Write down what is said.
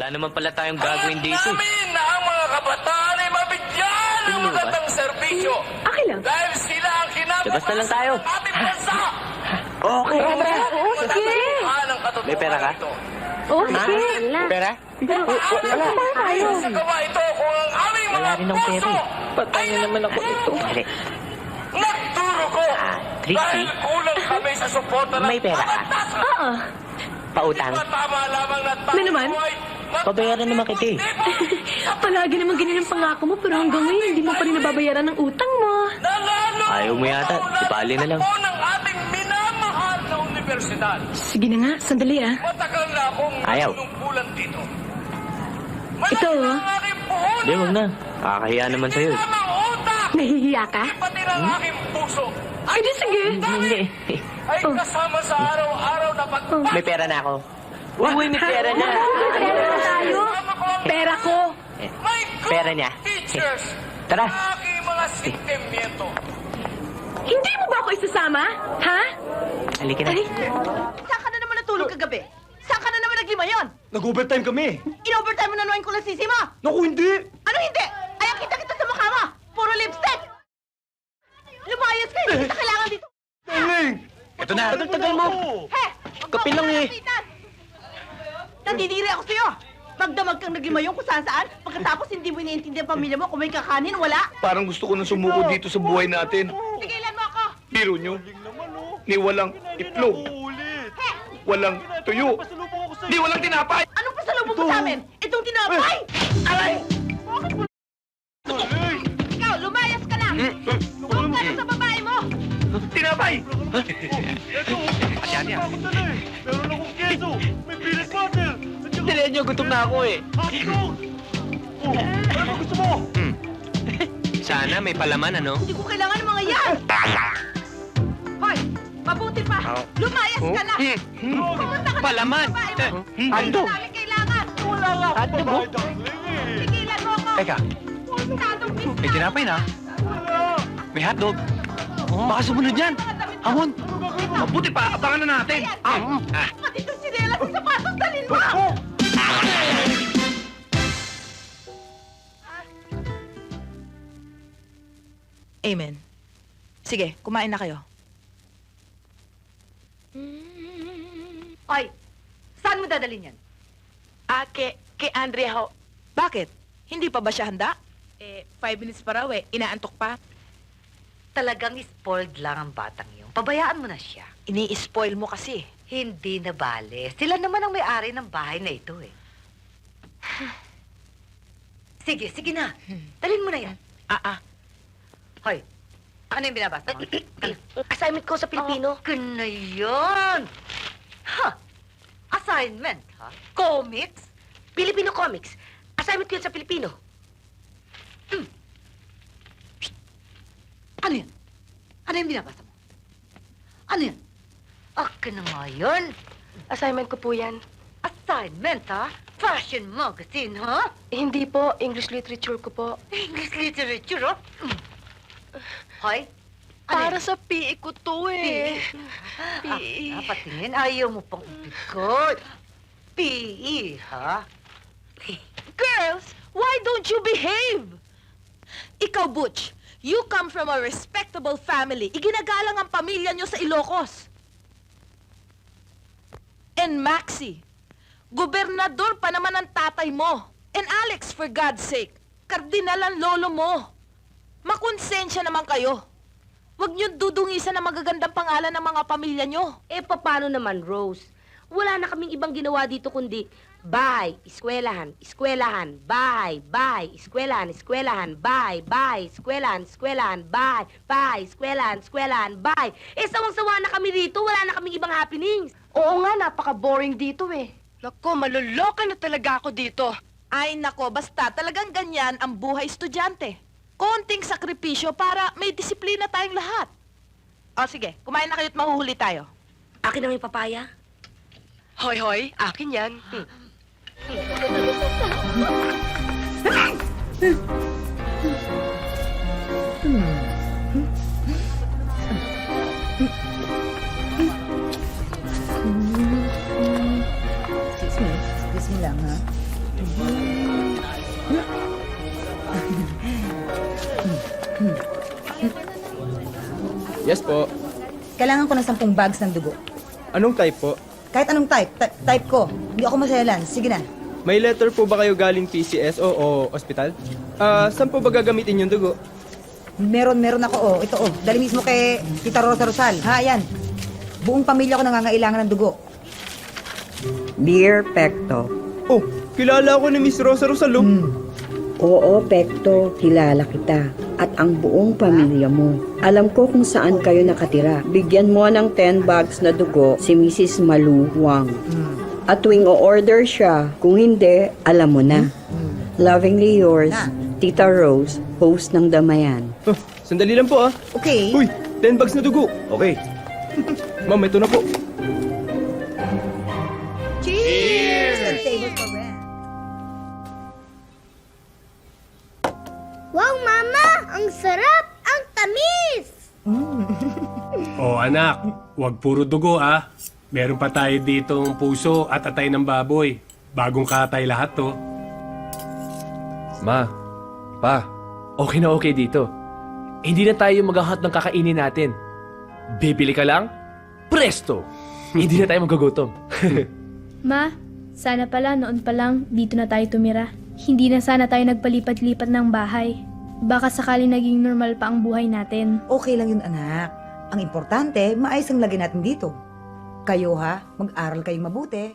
Wala naman pala tayong gagawin dito. namin na ang mga kabataan ay mabigyan ng Ano ba? magandang serbisyo. Okay lang. Dahil sila ang Labas na lang tayo. ng ating bansa. Okay. Oo, sige. May pera ka? Oo, sige. Pera? Wala. Tayo. Sa gawa ito kung ang aming Wala mga rin ng pera puso eh. ay naman ako ito. Dali. nagturo ko. Tricky. Dahil kulang kami sa suporta ng May pera ka? Oo. Pautang. Tama lamang na tayo Ano naman? ay Pabayaran naman kita eh. Palagi naman ganyan ang pangako mo, pero hanggang ngayon hindi mo pa rin nababayaran ng utang mo. Nanalo Ayaw mo yata. Di bali na lang. ako ng ating minamahal na universidad. Sige na nga, sandali ah. Matagal na akong Ayaw. nanunungkulan dito. Ito, Malaki oh. ang aking puhunan. Hindi, wag na. Kakahiya naman sa'yo eh. Tamang utak. Nahihiya ka? Pati ng aking puso. Ay, di sige. Hindi. Ay Oh. kasama sa araw-araw na pag- May pera na ako. Uy, may pera na. Pera na tayo. Kasama ko ang Pera ko. my good Pera niya. teachers. Tara. Ang aking mga sentimiento. Hindi mo ba ako isasama? Ha? Halika na. Ay, Saan ka na naman natulog kagabi? Saan ka na naman naglima yon? Nag-overtime kami. In-overtime mo na naman ko lang sisi mo! Naku, hindi. Ano hindi? Ay, ang kita-kita sa mukha mo! Puro lipstick! Lumayas ka! Hindi kita kailangan dito! Darling. Ito na. Tagal mo. He! Kape lang eh. Nandidiri ako sa'yo! Magdamag kang naglimayong kung saan-saan, pagkatapos hindi mo iniintindi ang pamilya mo kung may kakanin, wala! Parang gusto ko nang sumuko dito sa buhay natin. Tigilan mo ako! Biro nyo. Ni walang itlog. He! Walang tuyo. Di walang tinapay. Anong pasalubong mo sa amin? Itong tinapay! Aray! Bakit mo? Ikaw, lumayas ka na! Huwag ka na sa babae mo! Tinapay! Meron akong keso, may peanut butter, at saka Dali nyo, gutom na ako eh. hotdog. Oh, ano gusto mo? Sana may palaman, ano? Hindi ko kailangan ng mga yan! Hoy! Mabuti pa! Lumayas ka na! Pumunta ka na Palaman. sa babae mo! Hotdog. Hindi namin kailangan! Wala nga ako Hotdog, babae, darling eh. Tigilan mo ako! Teka, Masyadong may pista! tinapay na. Wala! May hotdog. Baka sumunod yan. Hamon. Mabuti pa, abangan na natin. Pati itong sinelas sa sapatos, dalhin mo! Amen. Sige, kumain na kayo. Oy! Saan mo dadalhin yan? Kay Andrea ho. Bakit? Hindi pa ba siya handa? 5 minutes pa raw eh. Inaantok pa. Talagang spoiled lang ang batang yun. Pabayaan mo na siya. Ini-spoil mo kasi. Hindi na bale. Sila naman ang may-ari ng bahay na ito eh. Sige, sige na. Dalhin mo na yan. Hoy, ano yung binabasa mo? Assignment ko sa Okay na yan. Ha? Assignment, ha? Comics? Filipino comics. Assignment ko yun sa Pilipino. Ano yan? Ano yung binabasa mo? Ano yan? Okay na nga yun. Assignment ko po yan. Assignment, ha? Fashion magazine, ha? Hindi po. English literature ko po. English literature, ha? Hoy, ano Para yan? sa PE ko to eh. PE. Patingin, ayaw mo pang upikot. PE, ha? Girls, why don't you behave? Ikaw, Butch, you come from a respectable family. Iginagalang ang pamilya nyo sa Ilocos. And Maxie, gobernador pa naman ang tatay mo. And Alex, for God's sake, kardinal ang lolo mo. Makonsensya naman kayo. Huwag nyo dudungisan ang magagandang pangalan ng mga pamilya nyo. Paano naman, Rose? Wala na kaming ibang ginawa dito kundi bahay, eskwelahan, eskwelahan, bahay, bahay, eskwelahan, eskwelahan, bahay, bahay, eskwelahan, eskwelahan, bahay, bahay, eskwelahan, eskwelahan, bahay. Sawang-sawa na kami rito. Wala na kaming ibang happenings. Oo nga, napaka-boring dito eh. Nako, maluloka na talaga ako dito. Ay nako, basta talagang ganyan ang buhay estudyante. Konting sakripisyo para may disiplina tayong lahat. O sige, kumain na kayo't mahuhuli tayo. Akin na may papaya. Hoy, hoy, akin yan. Excuse me lang, ha? Yes po. Kailangan ko ng 10 bags ng dugo. Anong type po? Kahit anong type ko. Hindi ako maselan. Sige na. May letter po ba kayo galing PCSO o ospital? Saan po ba gagamitin yung dugo? Meron ako. Oh, ito oh. Dali mismo kay Tita Rosa Rosal. Ha, yan. Buong pamilya ko nangangailangan ng dugo. Dear Pecto. Oh, kilala ko ni Miss Rosa Rosalo. Oo, Pecto, kilala kita. At ang buong pamilya mo. Alam ko kung saan kayo nakatira. Bigyan mo ng 10 bags na dugo si Mrs. Malu Huang. At tuwing o-order siya, kung hindi, alam mo na. Lovingly yours, Tita Rose, host ng Damayan. Oh, sandali lang po Okay. Uy, 10 bags na dugo. Okay. Ma'am, ito na po. Cheers! Table for rent. Wow, Mama! Ang sarap! Ang tamis! Oh anak, huwag puro dugo Meron pa tayo ditong puso at atay ng baboy. Bagong katay lahat to. Ma, pa, okay na okay dito. Hindi na tayo maghahat ng kakainin natin. Bibili ka lang, presto! Hindi na tayo magagutom. Ma, sana pala noon pa lang dito na tayo tumira. Hindi na sana tayo nagpalipat-lipat ng bahay. Baka sakali naging normal pa ang buhay natin. Okay lang yun, anak. Ang importante, maayos ang lagay natin dito. Kayo ha, mag-aral kayong mabuti.